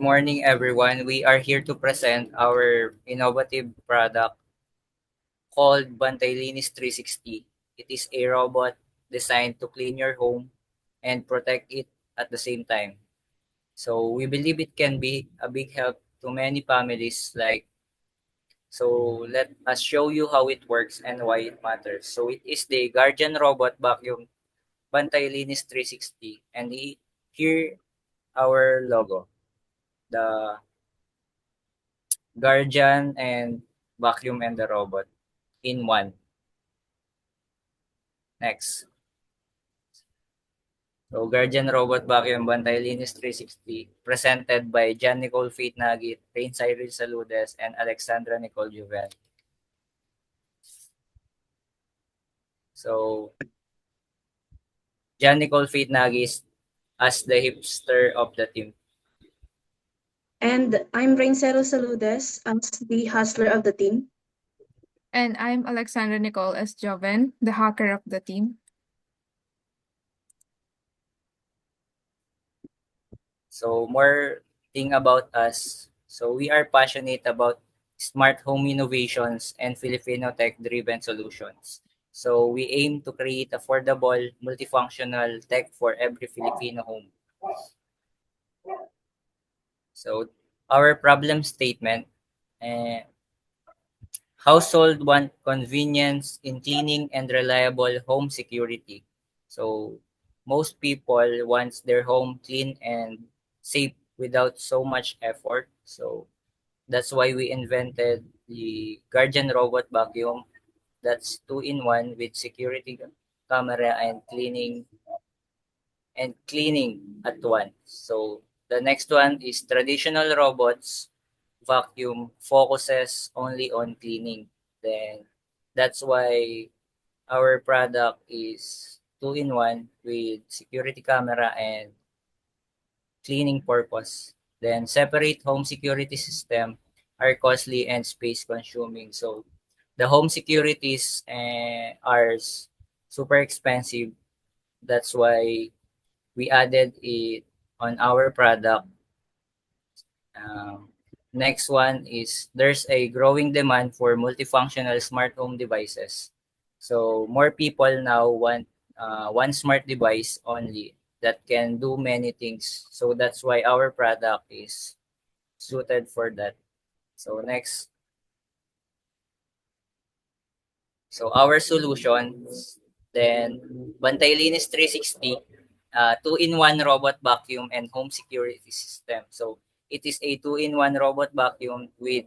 Morning, everyone. We are here to present our innovative product called Bantailinis 360. It is a robot designed to clean your home and protect it at the same time. So we believe it can be a big help to many families. So let us show you how it works and why it matters. So it is the Guardian Robot Vacuum Bantailinis 360, and here our logo, the Guardian and vacuum and the robot in one. Next. So, Guardian Robot Vacuum Bantailinis 360, presented by John Nicole Faith Nagit, Rain Cyril Saludes, and Alexandra Nicole Juven. So, John Nicole Faith Nagis as the hipster of the team. And I'm Raincero Saludes, as the hustler of the team. And I'm Alexandra Nicole as Joven, the hacker of the team. So, more thing about us. So, we are passionate about smart home innovations and Filipino tech-driven solutions. So, we aim to create affordable, multifunctional tech for every Filipino home. So, our problem statement, uh, household want convenience in cleaning and reliable home security. So, most people wants their home clean and safe without so much effort. So, that's why we invented the Guardian Robot Vacuum. That's two in one with security camera and cleaning at once. So the next one is traditional robots vacuum focuses only on cleaning. Then that's why our product is two in one with security camera and cleaning purpose. Then separate home security system are costly and space consuming. So the home securities are super expensive. That's why we added it on our product. Next one is there's a growing demand for multifunctional smart home devices. So more people now want one smart device only that can do many things. So that's why our product is suited for that. So next, so our solution, then Bantailinis 360, two-in-one robot vacuum and home security system. So it is a two-in-one robot vacuum with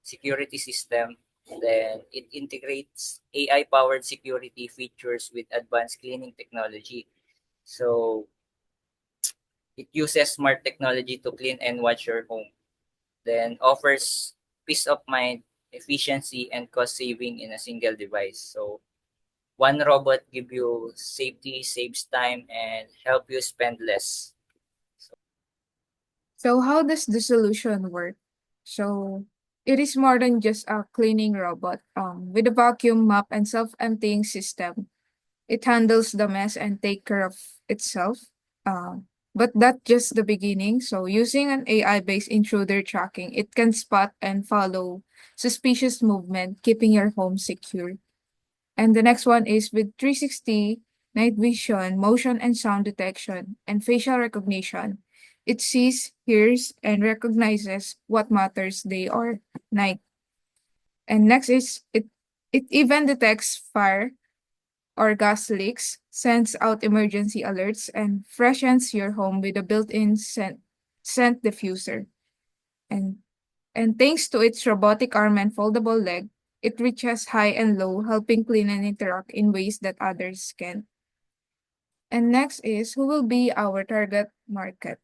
security system. Then it integrates AI-powered security features with advanced cleaning technology. So it uses smart technology to clean and watch your home. Then offers peace of mind, efficiency, and cost saving in a single device. So one robot give you safety, saves time, and help you spend less. So how does the solution work? So it is more than just a cleaning robot. With a vacuum mop and self-emptying system, it handles the mess and take care of itself. But that's just the beginning. So using an AI-based intruder tracking, it can spot and follow suspicious movement, keeping your home secure. And the next one is with 360 night vision, motion and sound detection, and facial recognition. It sees, hears, and recognizes what matters day or night. And next is it even detects fire or gas leaks, sends out emergency alerts, and freshens your home with a built-in scent diffuser. And and thanks to its robotic arm and foldable leg, it reaches high and low, helping clean and interact in ways that others can't. And next is who will be our target market?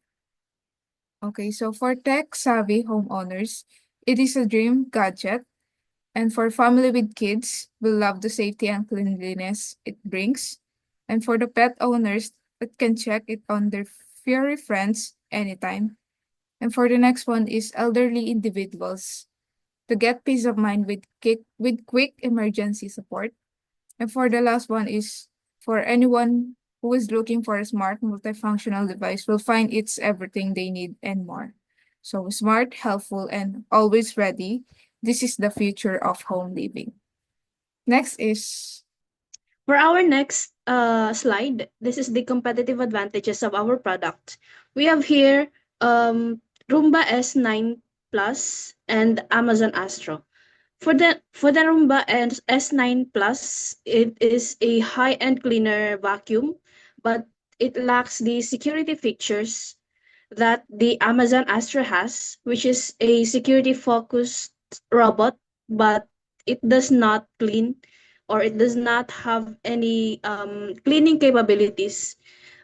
Okay, so for tech-savvy homeowners, it is a dream gadget. And for family with kids, will love the safety and cleanliness it brings. And for the pet owners that can check it on their furry friends anytime. And for the next one is elderly individuals to get peace of mind with quick emergency support. And for the last one is for anyone who is looking for a smart multifunctional device will find it's everything they need and more. So smart, helpful, and always ready. This is the future of home living. Next is For our next slide, this is the competitive advantages of our product. We have here Roomba S9 Plus and Amazon Astro. For the Roomba S9 Plus, it is a high-end cleaner vacuum, but it lacks the security features that the Amazon Astro has, which is a security-focused robot, but it does not clean or it does not have any cleaning capabilities.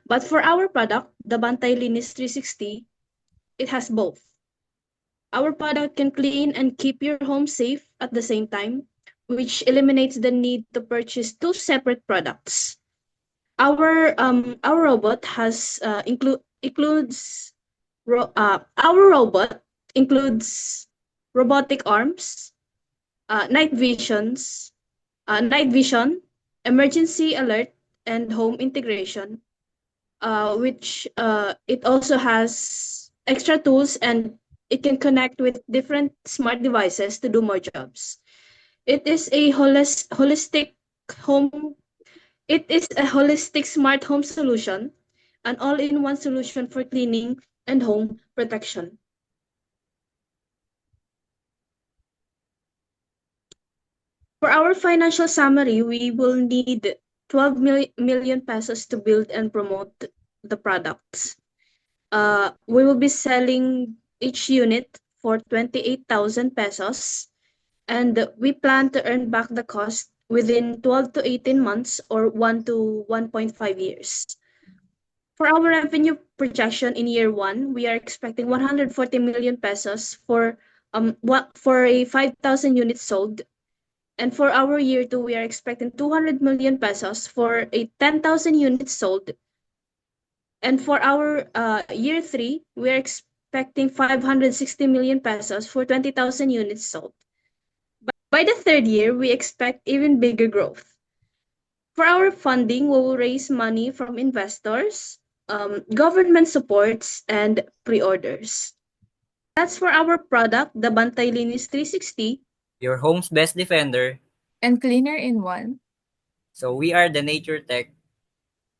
But for our product, the Bantay Linis 360, it has both. Our product can clean and keep your home safe at the same time, which eliminates the need to purchase two separate products. Our robot has our robot includes robotic arms, night vision, emergency alert, and home integration. Which it also has extra tools, and it can connect with different smart devices to do more jobs. It is a home. It is a holistic smart home solution, an all-in-one solution for cleaning and home protection. For our financial summary, we will need 12 million pesos to build and promote the products. We will be selling each unit for 28,000 pesos, and we plan to earn back the cost within 12 to 18 months or 1 to 1.5 years. For our revenue projection in year one, we are expecting 140 million pesos for a 5,000 units sold. And for our year two, we are expecting 200 million pesos for a 10,000 units sold. And for our year three, we are expecting 560 million pesos for 20,000 units sold. By the third year, we expect even bigger growth. For our funding, we will raise money from investors, government supports, and pre-orders. That's for our product, the Bantay Linis 360. Your home's best defender. and cleaner in one. So we are the Nature Tech.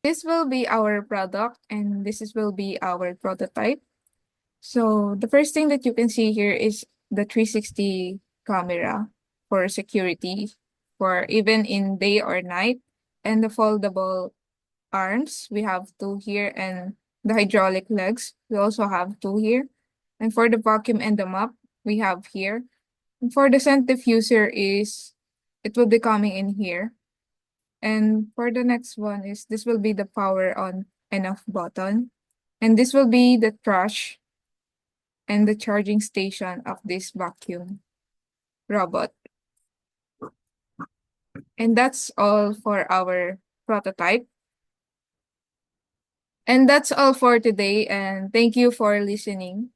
This will be our product and will be our prototype. So the first thing that you can see here is the 360 camera for security for even in day or night, and the foldable arms. We have two here, and the hydraulic legs. We also have two here. And for the vacuum and the mop, we have here. And for the centrifuger it will be coming in here. And for the next one this will be the power on and off button. And this will be the trash and the charging station of this vacuum robot. And that's all for our prototype. And that's all for today, and thank you for listening.